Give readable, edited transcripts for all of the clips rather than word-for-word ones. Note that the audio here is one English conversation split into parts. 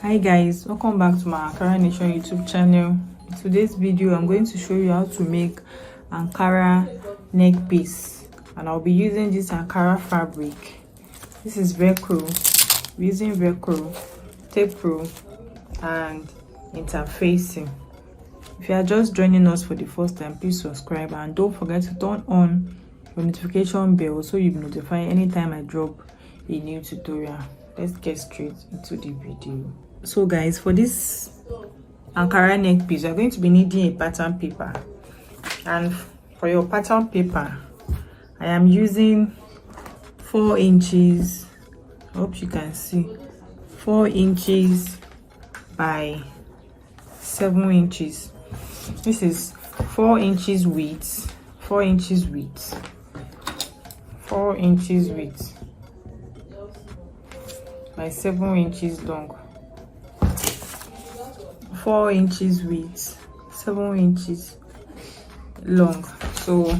Hi guys, welcome back to my Ankara Nation YouTube channel. In today's video I'm going to show you how to make Ankara neck piece, and I'll be using this Ankara fabric. This is velcro. We're using velcro, tape rule and interfacing. If you are just joining us for the first time, please subscribe and don't forget to turn on your notification bell so you'll be notified anytime I drop a new tutorial. Let's get straight into the video. So guys, for this Ankara neck piece, you're going to be needing a pattern paper, and for your pattern paper I am using 4 inches. I hope you can see 4 inches by 7 inches. This is 4 inches width, 4 inches width, 4 inches width by 7 inches long, 4 inches width, 7 inches long. So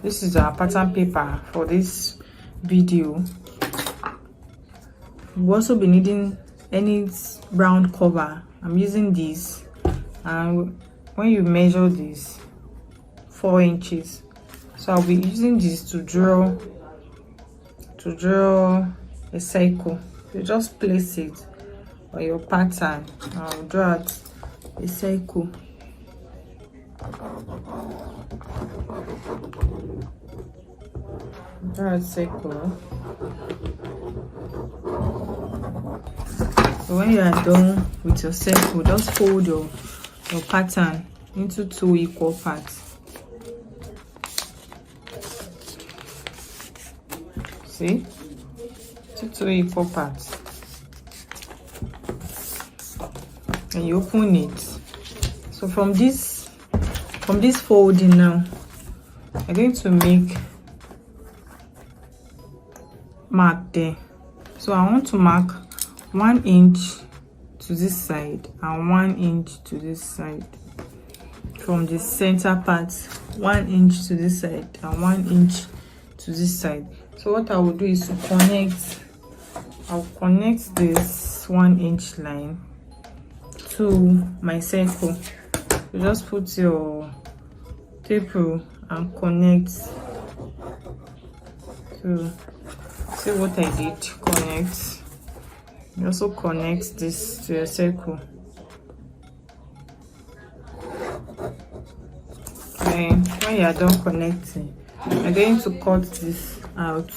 this is our pattern paper for this video. We'll also be needing any round cover. I'm using this, and when you measure this 4 inches, so I'll be using this to draw a circle. You just place it on your pattern. I'll draw out a circle. Draw a circle. So when you are done with your circle, just fold your pattern into 2 equal parts. See? 2 equal parts, and you open it. So from this folding now, I'm going to make mark there. So I want to mark 1 inch to this side and 1 inch to this side. From the center part, 1 inch to this side and 1 inch to this side. So what I will do is to I'll connect this 1 inch line to my circle. You just put your tape rule and connect. So see what I did? Connect. You also connect this to your circle. And when you are done connecting, I'm going to cut this out.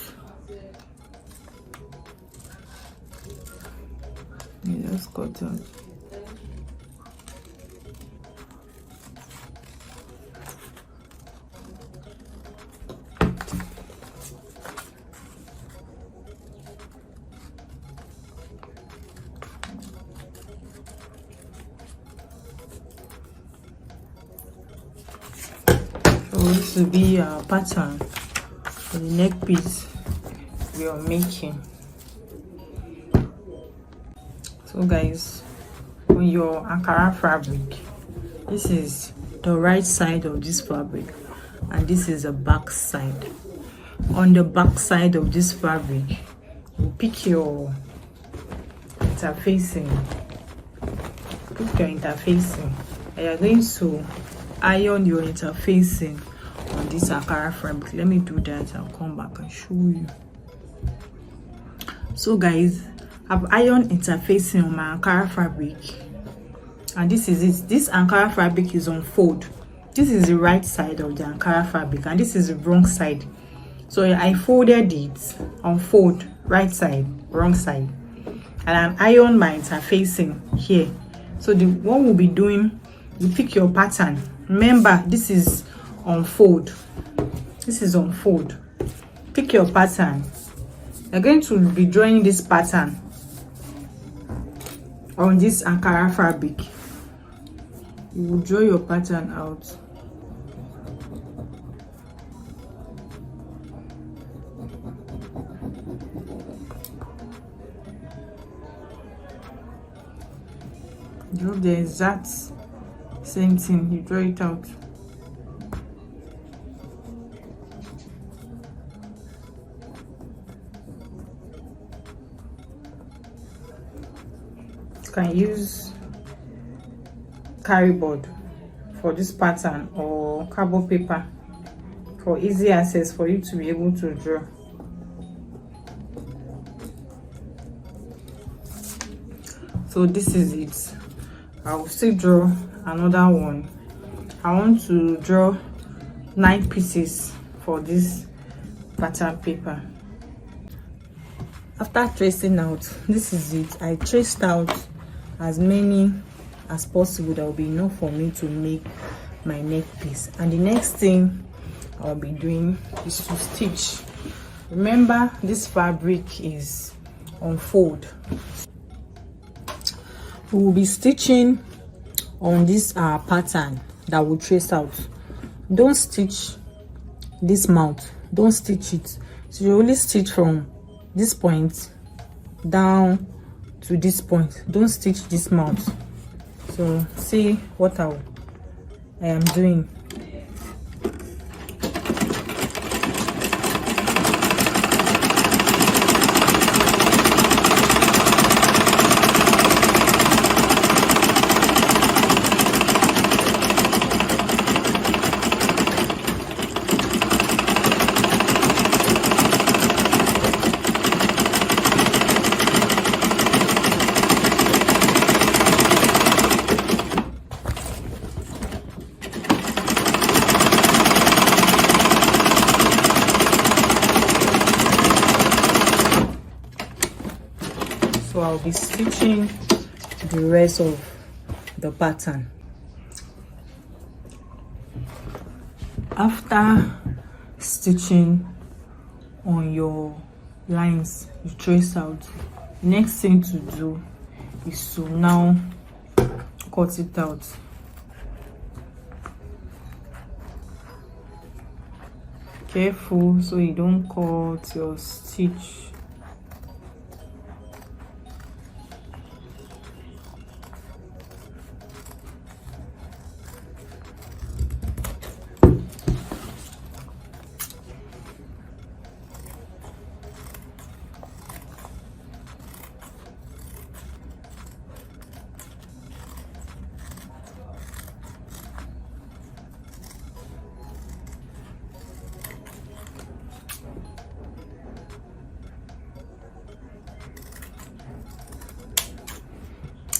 You just cut out. So this will be our pattern for the neck piece we are making. So guys, on your Ankara fabric, this is the right side of this fabric and this is the back side. On the back side of this fabric, you pick your interfacing, and you're going to iron your interfacing on this Ankara fabric. Let me do that. I'll come back and show you. So guys, I've ironed interfacing on my Ankara fabric, and this is it. This Ankara fabric is on fold. This is the right side of the Ankara fabric and this is the wrong side. So I folded it on fold, right side, wrong side, and I ironed my interfacing here. So the one we'll be doing, you pick your pattern. Remember, this is on fold. This is on fold. Pick your pattern. You're going to be drawing this pattern on this Ankara fabric. You will draw your pattern out. Draw the exact same thing. You draw it out. You can use carry board for this pattern or cardboard paper for easy access for you to be able to draw. So this is it. I will still draw another one. I want to draw 9 pieces for this pattern paper. After tracing out, this is it. I traced out as many as possible that will be enough for me to make my neck piece. And the next thing I'll be doing is to stitch. Remember, this fabric is on fold. We will be stitching on this pattern that will trace out. Don't stitch this mouth, don't stitch it. So you only stitch from this point down to this point. Don't stitch this mouth. So see what I am doing. So I'll be stitching the rest of the pattern. After stitching on your lines you trace out, the next thing to do is to now cut it out. Careful so you don't cut your stitch.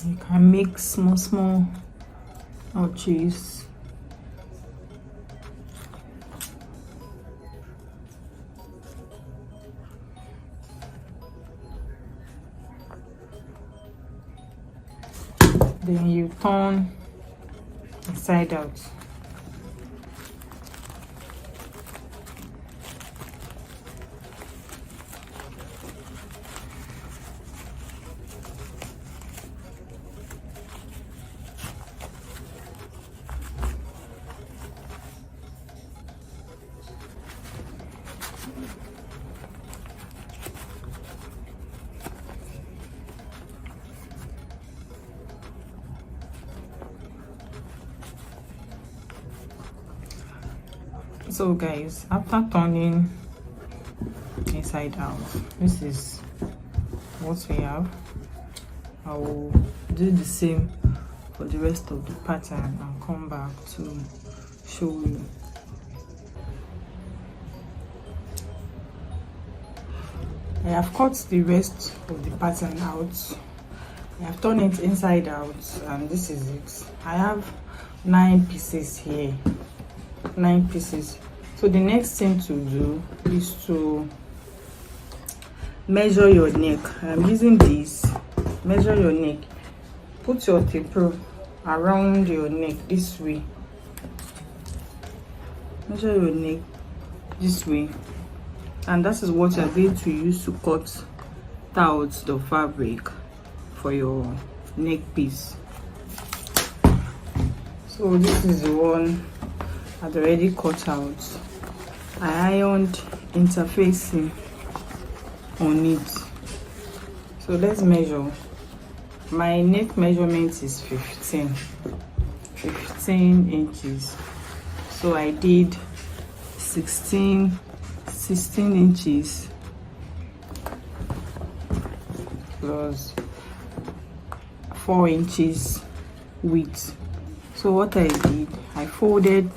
You can make small notches. Then you turn inside out. So guys, after turning inside out, this is what we have. I will do the same for the rest of the pattern and come back to show you. I have cut the rest of the pattern out. I have turned it inside out, and this is it. I have 9 pieces here. 9 pieces. So the next thing to do is to measure your neck. I'm using this. Measure your neck. Put your taper around your neck this way. Measure your neck this way, and that is what you're going to use to cut out the fabric for your neck piece. So this is the one I've already cut out. I ironed interfacing on it. So let's measure. My neck measurement is 15 inches. So I did 16 inches plus 4 inches width. So what I did, I folded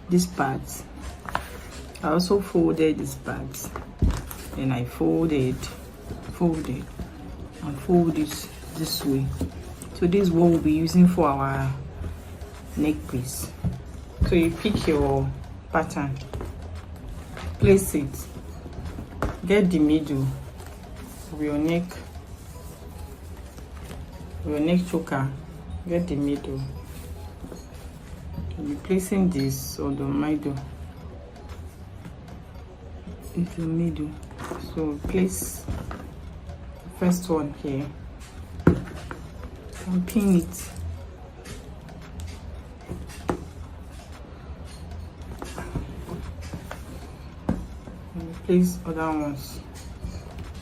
this part. I also folded this part, and I folded and fold it this way. So this is what we'll be using for our neck piece. So you pick your pattern, place it, get the middle of your neck choker, get the middle. You'll be placing this on the middle. Into the middle. So place the first one here and pin it. And place other ones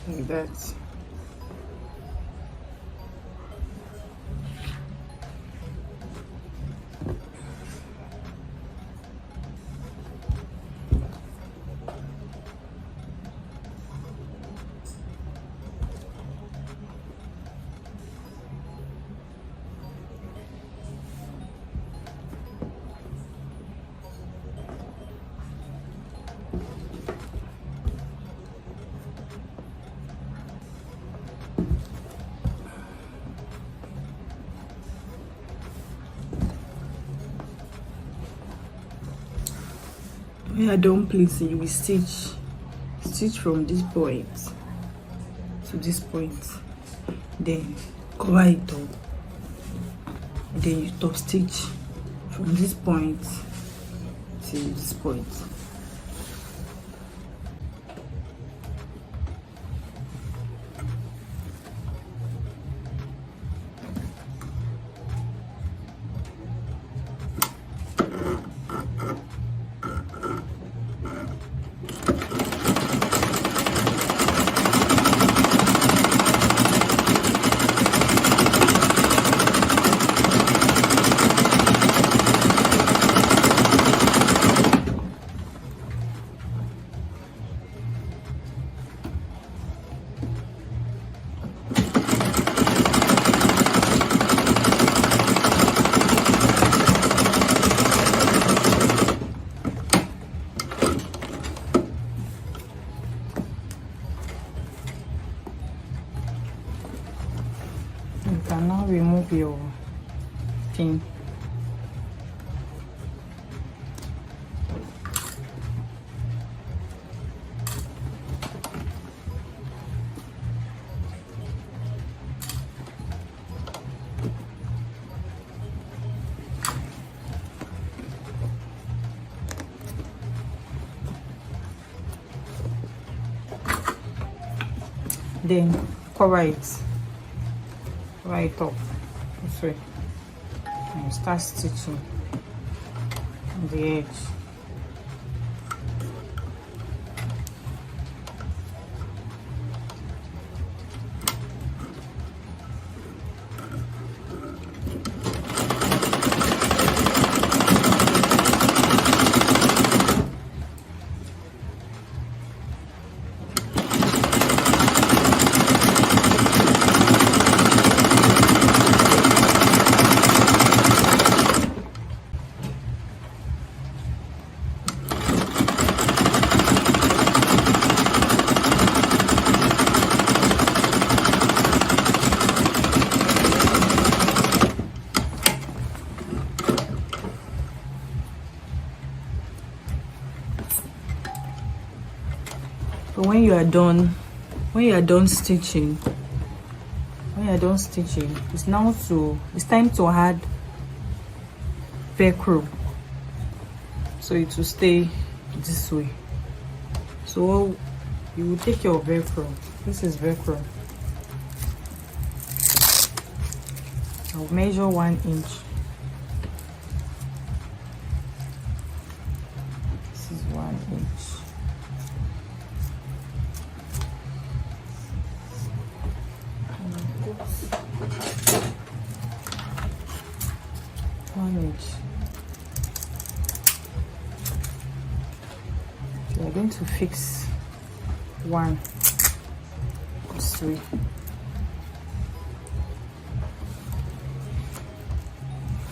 like that. When you're done placing, you will stitch from this point to this point, then cover it up, then you top stitch from this point to this point. You can now remove your pin. Then cover it right up this way and start stitching on the edge. So when you are done stitching, it's time to add velcro, so it will stay this way. So you will take your velcro. This is velcro. I'll measure 1 inch. This is 1 inch. We are going to fix 1 this way.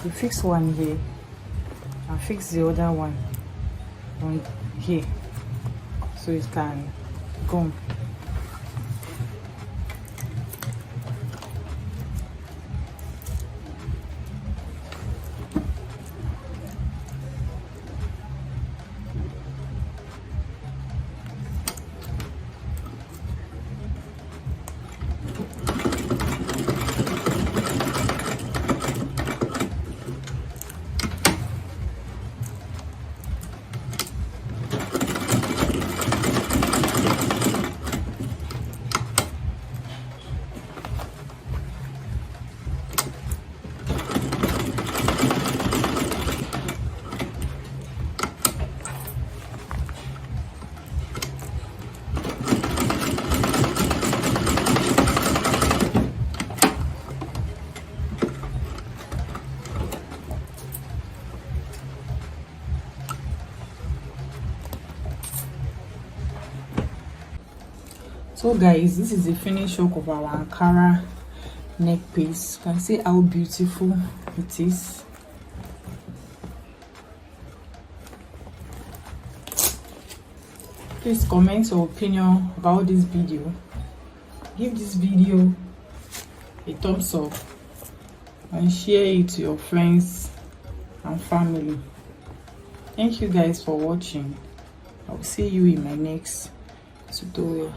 you fix one here and fix the other one on here so it can go. So guys, this is the finished look of our Ankara neck piece. You can see how beautiful it is. Please comment your opinion about this video. Give this video a thumbs up and share it to your friends and family. Thank you guys for watching. I will see you in my next tutorial.